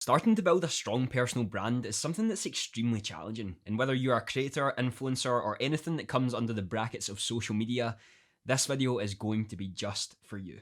Starting to build a strong personal brand is something that's extremely challenging, and whether you're a creator, influencer, or anything that comes under the brackets of social media, this video is going to be just for you.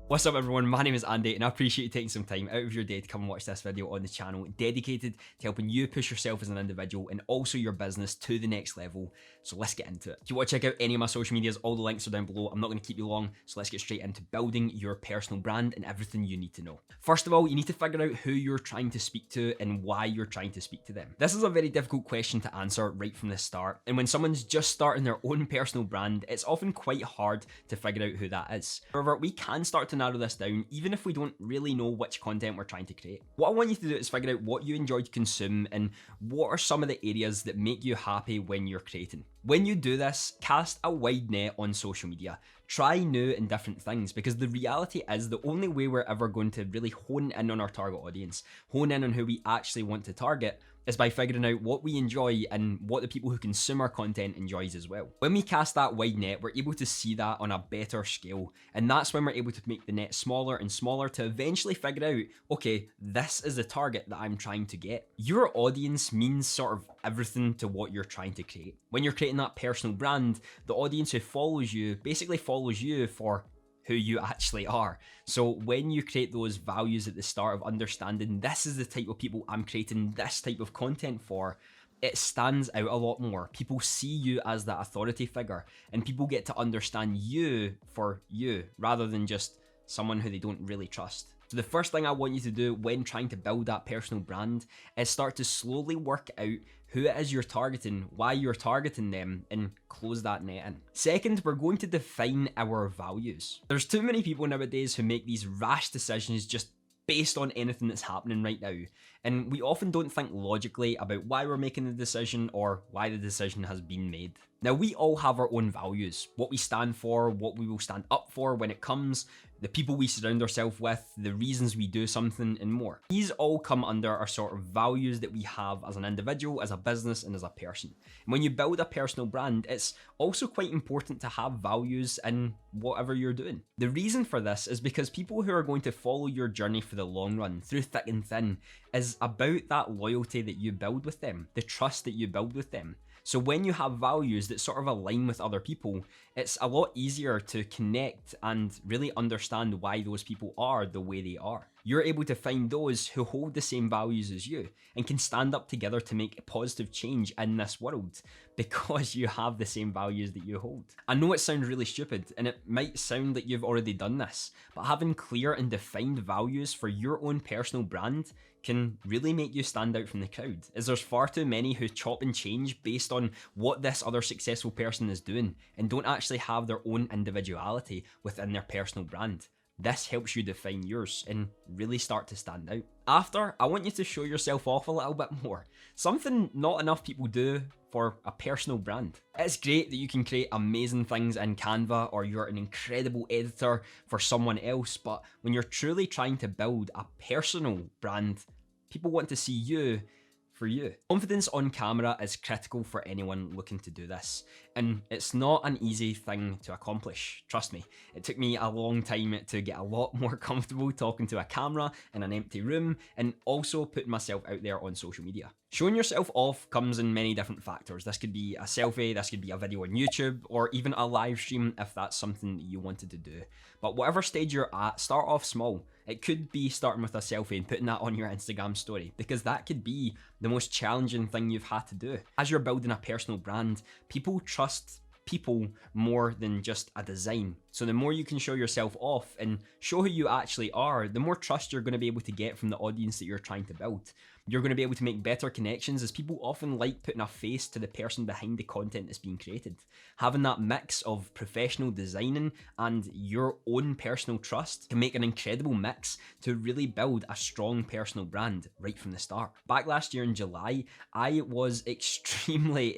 What's up everyone, my name is Andy and I appreciate you taking some time out of your day to come and watch this video on the channel dedicated to helping you push yourself as an individual and also your business to the next level. So let's get into it. If you want to check out any of my social medias, all the links are down below. I'm not going to keep you long, so let's get straight into building your personal brand and everything you need to know. First of all, you need to figure out who you're trying to speak to and why you're trying to speak to them. This is a very difficult question to answer right from the start, and when someone's just starting their own personal brand, it's often quite hard to figure out who that is. However, we can start to narrow this down even if we don't really know which content we're trying to create. What I want you to do is figure out what you enjoy to consume and what are some of the areas that make you happy when you're creating. When you do this, cast a wide net on social media. Try new and different things, because the reality is the only way we're ever going to really hone in on our target audience, hone in on who we actually want to target, is by figuring out what we enjoy and what the people who consume our content enjoys as well. When we cast that wide net, we're able to see that on a better scale, and that's when we're able to make the net smaller and smaller to eventually figure out, okay, this is the target that I'm trying to get. Your audience means sort of everything to what you're trying to create. When you're creating that personal brand, the audience who follows you basically follows you for who you actually are. So when you create those values at the start of understanding this is the type of people I'm creating this type of content for, it stands out a lot more. People see you as that authority figure, and people get to understand you for you rather than just someone who they don't really trust. So the first thing I want you to do when trying to build that personal brand is start to slowly work out who it is you're targeting, why you're targeting them, and close that net in. Second, we're going to define our values. There's too many people nowadays who make these rash decisions just based on anything that's happening right now. And we often don't think logically about why we're making the decision or why the decision has been made. Now, we all have our own values, what we stand for, what we will stand up for when it comes, the people we surround ourselves with, the reasons we do something, and more. These all come under our sort of values that we have as an individual, as a business, and as a person. And when you build a personal brand, it's also quite important to have values in whatever you're doing. The reason for this is because people who are going to follow your journey for the long run, through thick and thin, is about that loyalty that you build with them, the trust that you build with them. So when you have values that sort of align with other people, it's a lot easier to connect and really understand why those people are the way they are. You're able to find those who hold the same values as you and can stand up together to make a positive change in this world because you have the same values that you hold. I know it sounds really stupid and it might sound like you've already done this, but having clear and defined values for your own personal brand can really make you stand out from the crowd, as there's far too many who chop and change based on what this other successful person is doing and don't actually have their own individuality within their personal brand. This helps you define yours and really start to stand out. After, I want you to show yourself off a little bit more. Something not enough people do for a personal brand. It's great that you can create amazing things in Canva or you're an incredible editor for someone else, but when you're truly trying to build a personal brand, people want to see you for you. Confidence on camera is critical for anyone looking to do this, and it's not an easy thing to accomplish. Trust me, it took me a long time to get a lot more comfortable talking to a camera in an empty room and also putting myself out there on social media. Showing yourself off comes in many different factors. This could be a selfie, this could be a video on YouTube, or even a live stream if that's something that you wanted to do. But whatever stage you're at, start off small. It could be starting with a selfie and putting that on your Instagram story, because that could be the most challenging thing you've had to do. As you're building a personal brand, people trust people more than just a design. So the more you can show yourself off and show who you actually are, the more trust you're going to be able to get from the audience that you're trying to build. You're going to be able to make better connections, as people often like putting a face to the person behind the content that's being created. Having that mix of professional designing and your own personal trust can make an incredible mix to really build a strong personal brand right from the start. Back last year in July, I was extremely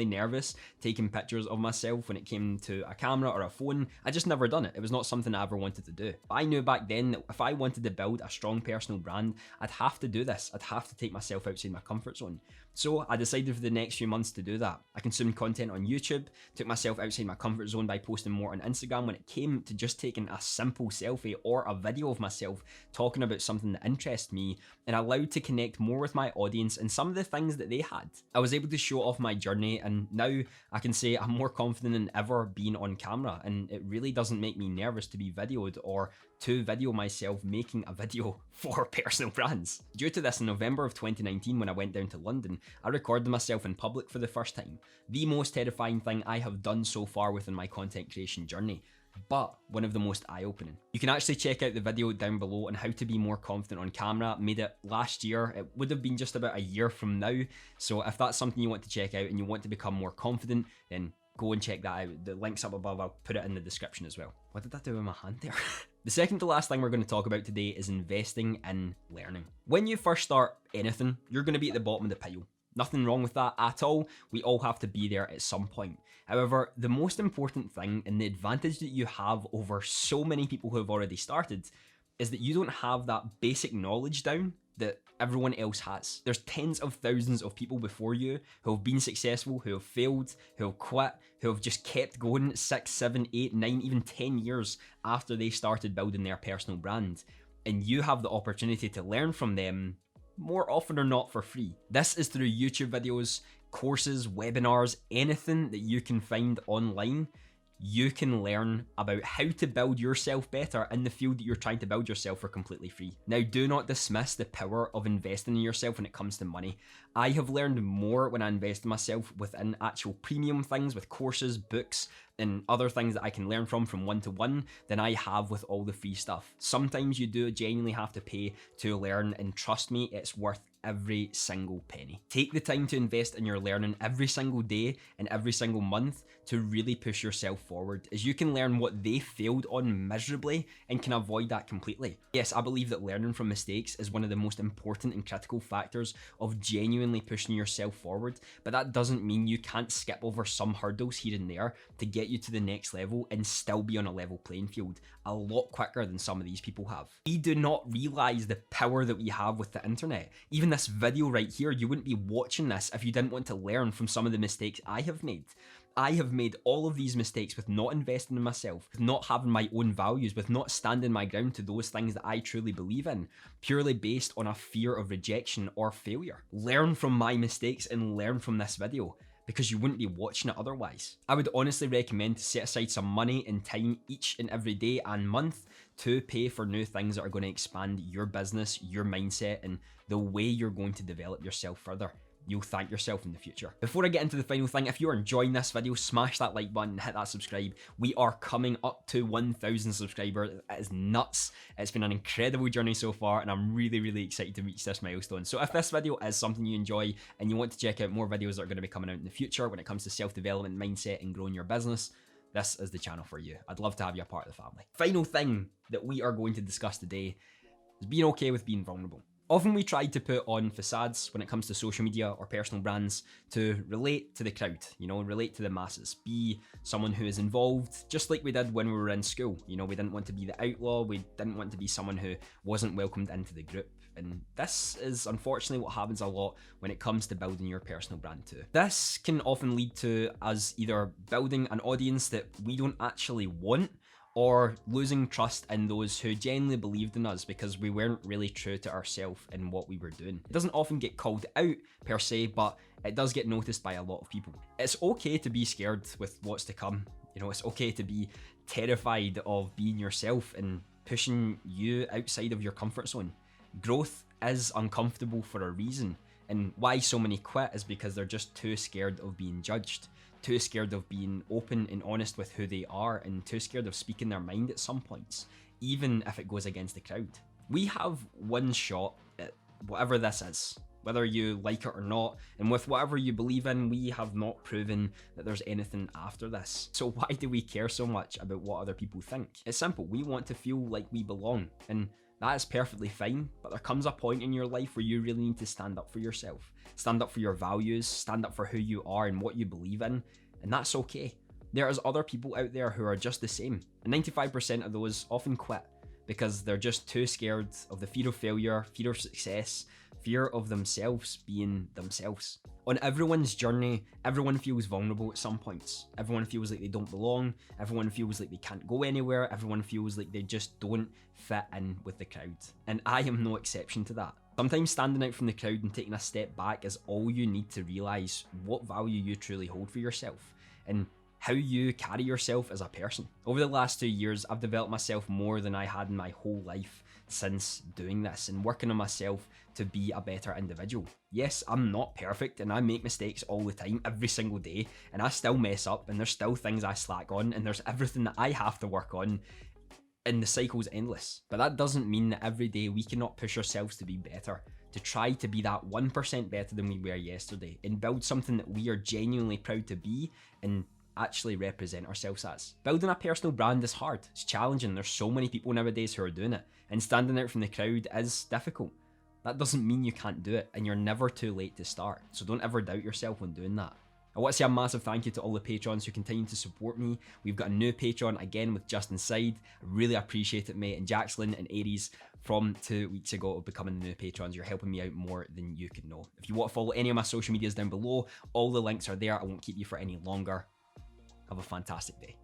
nervous taking pictures of myself when it came to a camera or a phone. I just never done it. It was not something I ever wanted to do. I knew back then that if I wanted to build a strong personal brand, I'd have to do this. I'd have to take myself outside my comfort zone. So I decided for the next few months to do that. I consumed content on YouTube, took myself outside my comfort zone by posting more on Instagram when it came to just taking a simple selfie or a video of myself talking about something that interests me, and allowed to connect more with my audience and some of the things that they had. I was able to show off my journey, and now I can say I'm more confident than ever being on camera, and it really doesn't make me nervous to be videoed or to video myself making a video for personal brands. Due to this, in November of 2019, when I went down to London, I recorded myself in public for the first time. The most terrifying thing I have done so far within my content creation journey, but one of the most eye-opening. You can actually check out the video down below on how to be more confident on camera. Made it last year. It would have been just about a year from now. So if that's something you want to check out and you want to become more confident, then go and check that out. The link's up above, I'll put it in the description as well. What did I do with my hand there? The second to last thing we're going to talk about today is investing in learning. When you first start anything, you're going to be at the bottom of the pile. Nothing wrong with that at all. We all have to be there at some point. However, the most important thing and the advantage that you have over so many people who have already started is that you don't have that basic knowledge down that everyone else has. There's tens of thousands of people before you who have been successful, who have failed, who have quit, who have just kept going 6, 7, 8, 9, even 10 years after they started building their personal brand. And you have the opportunity to learn from them more often or not for free. This is through YouTube videos, courses, webinars, anything that you can find online. You can learn about how to build yourself better in the field that you're trying to build yourself for completely free. Now, do not dismiss the power of investing in yourself when it comes to money. I have learned more when I invest in myself within actual premium things with courses, books, and other things that I can learn from one-to-one than I have with all the free stuff. Sometimes you do genuinely have to pay to learn, and trust me, it's worth every single penny. Take the time to invest in your learning every single day and every single month to really push yourself forward, as you can learn what they failed on miserably and can avoid that completely. Yes, I believe that learning from mistakes is one of the most important and critical factors of genuinely pushing yourself forward, but that doesn't mean you can't skip over some hurdles here and there to get you to the next level and still be on a level playing field a lot quicker than some of these people have. We do not realize the power that we have with the internet. Even this video right here, you wouldn't be watching this if you didn't want to learn from some of the mistakes I have made. I have made all of these mistakes with not investing in myself, with not having my own values, with not standing my ground to those things that I truly believe in, purely based on a fear of rejection or failure. Learn from my mistakes and learn from this video, because you wouldn't be watching it otherwise. I would honestly recommend to set aside some money and time each and every day and month to pay for new things that are going to expand your business, your mindset, and the way you're going to develop yourself further. You'll thank yourself in the future. Before I get into the final thing, if you're enjoying this video, smash that like button and hit that subscribe. We are coming up to 1,000 subscribers. It is nuts. It's been an incredible journey so far, and I'm really, really excited to reach this milestone. So if this video is something you enjoy and you want to check out more videos that are going to be coming out in the future when it comes to self-development, mindset, and growing your business, this is the channel for you. I'd love to have you a part of the family. Final thing that we are going to discuss today is being okay with being vulnerable. Often we try to put on facades when it comes to social media or personal brands to relate to the crowd, relate to the masses, be someone who is involved, just like we did when we were in school. We didn't want to be the outlaw, we didn't want to be someone who wasn't welcomed into the group. And this is unfortunately what happens a lot when it comes to building your personal brand too. This can often lead to us either building an audience that we don't actually want, or losing trust in those who genuinely believed in us because we weren't really true to ourselves in what we were doing. It doesn't often get called out per se, but it does get noticed by a lot of people. It's okay to be scared with what's to come. It's okay to be terrified of being yourself and pushing you outside of your comfort zone. Growth is uncomfortable for a reason, and why so many quit is because they're just too scared of being judged. Too scared of being open and honest with who they are, and too scared of speaking their mind at some points, even if it goes against the crowd. We have one shot at whatever this is, whether you like it or not, and with whatever you believe in, we have not proven that there's anything after this. So why do we care so much about what other people think? It's simple, we want to feel like we belong, and that is perfectly fine, but there comes a point in your life where you really need to stand up for yourself. Stand up for your values, stand up for who you are and what you believe in, and that's okay. There is other people out there who are just the same, and 95% of those often quit because they're just too scared of the fear of failure, fear of success, fear of themselves being themselves. On everyone's journey, everyone feels vulnerable at some points. Everyone feels like they don't belong. Everyone feels like they can't go anywhere. Everyone feels like they just don't fit in with the crowd. And I am no exception to that. Sometimes standing out from the crowd and taking a step back is all you need to realize what value you truly hold for yourself and how you carry yourself as a person. Over the last 2 years, I've developed myself more than I had in my whole life since doing this and working on myself to be a better individual. Yes, I'm not perfect and I make mistakes all the time, every single day, and I still mess up and there's still things I slack on and there's everything that I have to work on, and the cycle's endless. But that doesn't mean that every day we cannot push ourselves to be better, to try to be that 1% better than we were yesterday and build something that we are genuinely proud to be and actually represent ourselves as. Building a personal brand is hard, it's challenging, there's so many people nowadays who are doing it, and standing out from the crowd is difficult. That doesn't mean you can't do it, and you're never too late to start, so don't ever doubt yourself when doing that. I want to say a massive thank you to all the patrons who continue to support me. We've got a new Patreon again with Just Inside. I really appreciate it, mate. And Jackson and Aries from 2 weeks ago of becoming the new patrons. You're helping me out more than you could know. If you want to follow any of my social medias down below, all the links are there. I won't keep you for any longer. Have a fantastic day.